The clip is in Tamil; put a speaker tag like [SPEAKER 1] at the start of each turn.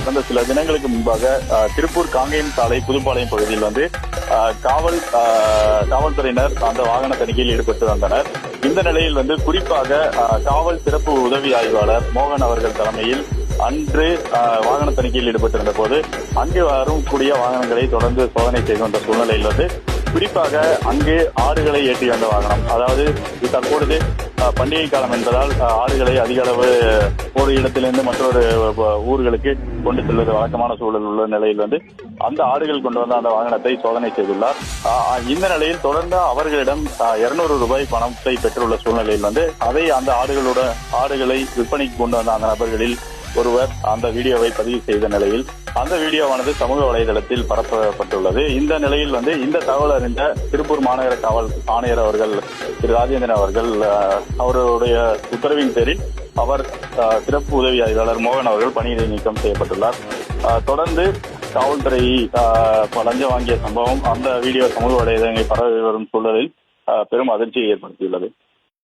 [SPEAKER 1] கடந்த சில தினங்களுக்கு முன்பாக திருப்பூர் காங்கேயம் சாலை புதுப்பாளையம் பகுதியில் காவல்துறையினர் அந்த வாகன தணிக்கையில் ஈடுபட்டு வந்தனர். இந்த நிலையில் குறிப்பாக காவல் சிறப்பு உதவி ஆய்வாளர் மோகன் அவர்கள் தலைமையில் அன்று வாகன தணிக்கையில் ஈடுபட்டிருந்த போது அங்கு வரக்கூடிய வாகனங்களை தொடர்ந்து சோதனை செய்து வந்த சூழ்நிலையில் குறிப்பாக அங்கு ஆடுகளை ஏற்றி வந்த வாகனம், அதாவது தற்பொழுது பண்டிகை காலம் என்பதால் ஆடுகளை அதிக அளவு ஒரு இடத்திலிருந்து மற்றொரு ஊர்களுக்கு கொண்டு செல்வது வழக்கமான சூழல் உள்ள நிலையில் அந்த ஆடுகள் கொண்டு வந்த அந்த வாகனத்தை சோதனை செய்துள்ளார். இந்த நிலையில் தொடர்ந்து அவர்களிடம் 200 ரூபாய் பணத்தை பெற்றுள்ள சூழ்நிலையில் அதை அந்த ஆடுகளை விற்பனைக்கு கொண்டு வந்த அந்த நபர்களில் ஒருவர் அந்த வீடியோவை பதிவு செய்த நிலையில் அந்த வீடியோவானது சமூக வலைதளத்தில் பரப்பப்பட்டுள்ளது. இந்த நிலையில் இந்த தகவல் அறிந்த திருப்பூர் மாநகர காவல் ஆணையர் அவர்கள் திரு ராஜேந்திரன் அவர்கள் அவருடைய உத்தரவின் பேரில் அவர் சிறப்பு உதவி ஆய்வாளர் மோகன் அவர்கள் பணியிடை நீக்கம் செய்யப்பட்டுள்ளார். தொடர்ந்து காவல்துறை லஞ்சம் வாங்கிய சம்பவம் அந்த வீடியோ சமூக வலைதளங்களில் பரவி வரும் சூழலில் பெரும் அதிர்ச்சியை ஏற்படுத்தியுள்ளது.